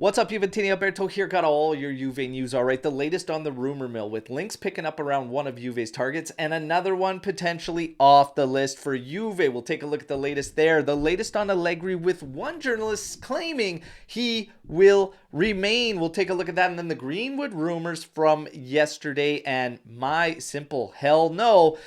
What's up, Juventini? Alberto here. Got all your Juve news, all right? The latest on the rumor mill with links picking up around one of Juve's targets and another one potentially off the list for Juve. We'll take a look at the latest there. The latest on Allegri with one journalist claiming he will remain. We'll take a look at that. And then the Greenwood rumors from yesterday and my simple hell no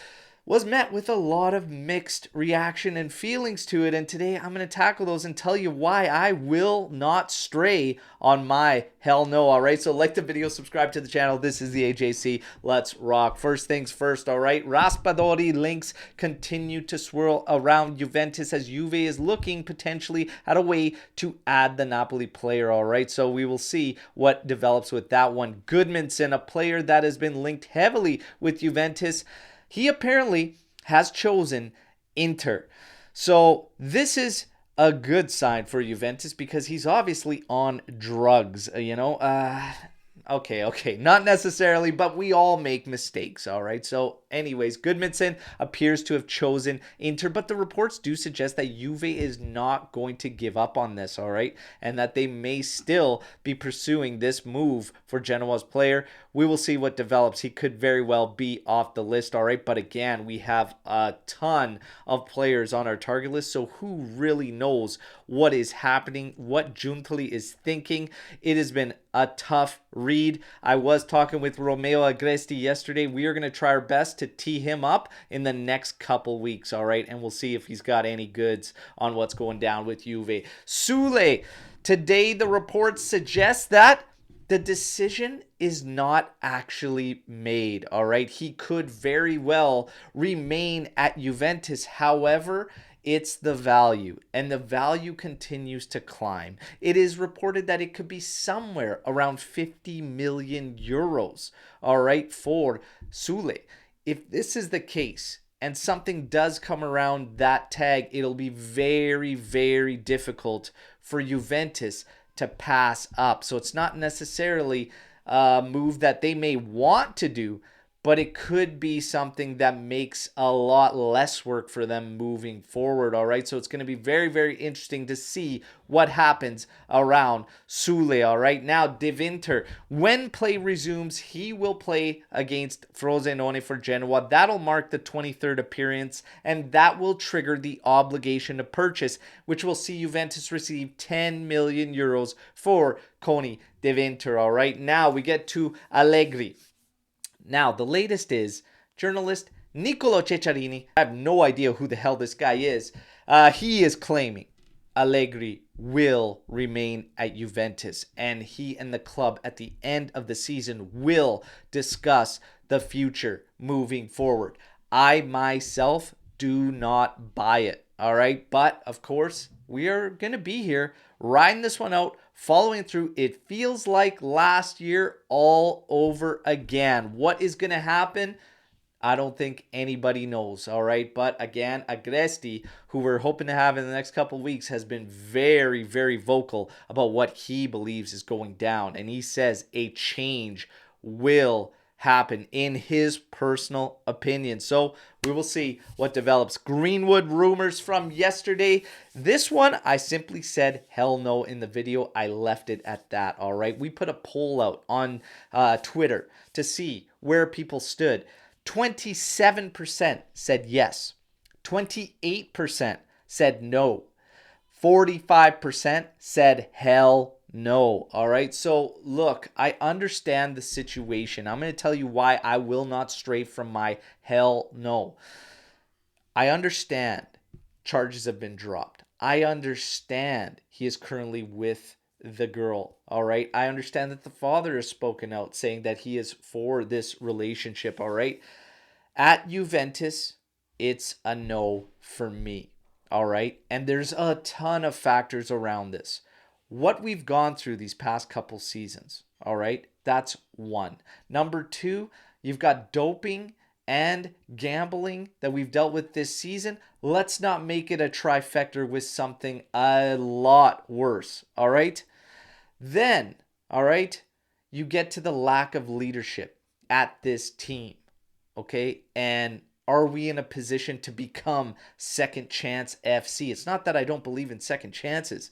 was met with a lot of mixed reaction and feelings to it. And today I'm going to tackle those and tell you why I will not stray on my hell no. All right. So like the video, subscribe to the channel. This is the AJC. Let's rock. First things first. All right. Raspadori links continue to swirl around Juventus as Juve is looking potentially at a way to add the Napoli player. All right. So we will see what develops with that one. Goodmanson, a player that has been linked heavily with Juventus. He apparently has chosen Inter. So this is a good sign for Juventus because he's obviously on drugs, Okay. Not necessarily, but we all make mistakes, all right? So anyways, Goodmanson appears to have chosen Inter, but the reports do suggest that Juve is not going to give up on this, all right? And that they may still be pursuing this move for Genoa's player. We will see what develops. He could very well be off the list, all right? But again, we have a ton of players on our target list, so who really knows what is happening, what Giuntoli is thinking? It has been a tough read. I was talking with Romeo Agresti yesterday. We are going to try our best to tee him up in the next couple weeks, all right? And we'll see if he's got any goods on what's going down with Juve. Soule, today the reports suggest that the decision is not actually made, all right? He could very well remain at Juventus. However, it's the value, and the value continues to climb. It is reported that it could be somewhere around 50 million euros, all right, for Soule. If this is the case, and something does come around that tag, it'll be very, very difficult for Juventus to pass up. So it's not necessarily a move that they may want to do, but it could be something that makes a lot less work for them moving forward, all right? So it's going to be very, very interesting to see what happens around Soule, all right? Now, De Winter, when play resumes, he will play against Frosinone for Genoa. That'll mark the 23rd appearance, and that will trigger the obligation to purchase, which will see Juventus receive 10 million euros for Coni De Winter, all right? Now, we get to Allegri. Now, the latest is journalist Nicolo Ceccarini. I have no idea who the hell this guy is. He is claiming Allegri will remain at Juventus, and he and the club at the end of the season will discuss the future moving forward. I myself do not buy it, all right? But, of course, we are going to be here riding this one out, following through. It feels like last year all over again. What is going to happen? I don't think anybody knows, all right? But again, Agresti, who we're hoping to have in the next couple of weeks, has been very, very vocal about what he believes is going down. And he says a change will happen in his personal opinion. So we will see what develops. Greenwood rumors from yesterday. This one, I simply said hell no in the video. I left it at that, all right? We put a poll out on Twitter to see where people stood. 27% said yes. 28% said no. 45% said hell no. All right. So look, I understand the situation. I'm going to tell you why I will not stray from my hell no. I understand charges have been dropped. I understand he is currently with the girl. All right. I understand that the father has spoken out saying that he is for this relationship. All right. At Juventus, it's a no for me. All right. And there's a ton of factors around this. What we've gone through these past couple seasons, all right, that's one. Number two, you've got doping and gambling that we've dealt with this season. Let's not make it a trifecta with something a lot worse, all right? Then, all right, you get to the lack of leadership at this team, okay? And are we in a position to become second chance FC? It's not that I don't believe in second chances,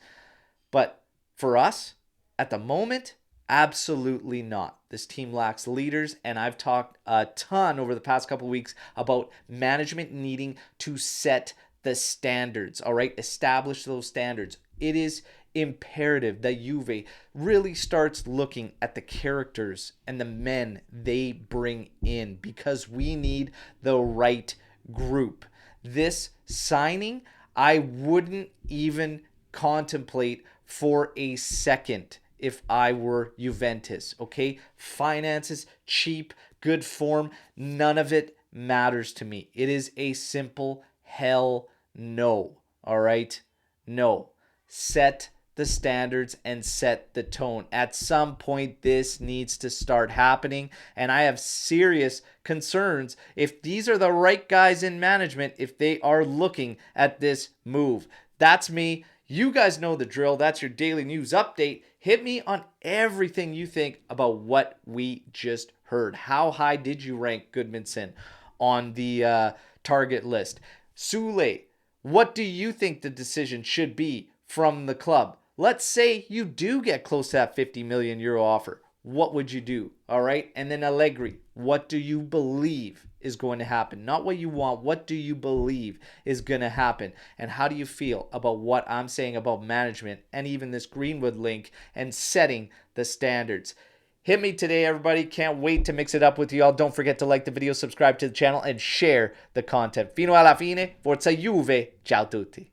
but for us, At the moment, absolutely not. This team lacks leaders, and I've talked a ton over the past couple of weeks about management needing to set the standards, all right? Establish those standards. It is imperative that Juve really starts looking at the characters and the men they bring in, because we need the right group. This signing, I wouldn't even contemplate for a second if I were Juventus, okay? Finances, cheap, good form, none of it matters to me. It is a simple hell no, all right? No. Set the standards and set the tone. At some point, this needs to start happening, and I have serious concerns if these are the right guys in management, if they are looking at this move. That's me. You guys know the drill. That's your daily news update. Hit me on everything you think about what we just heard. How high did you rank Goodmanson on the target list? Soule, what do you think the decision should be from the club? Let's say you do get close to that 50 million euro offer. What would you do? All right. And then Allegri, what do you believe is going to happen? Not what you want. What do you believe is going to happen? And how do you feel about what I'm saying about management and even this Greenwood link and setting the standards? Hit me today, everybody. Can't wait to mix it up with you all. Don't forget to like the video, subscribe to the channel, and share the content. Fino alla fine, forza Juve. Ciao tutti.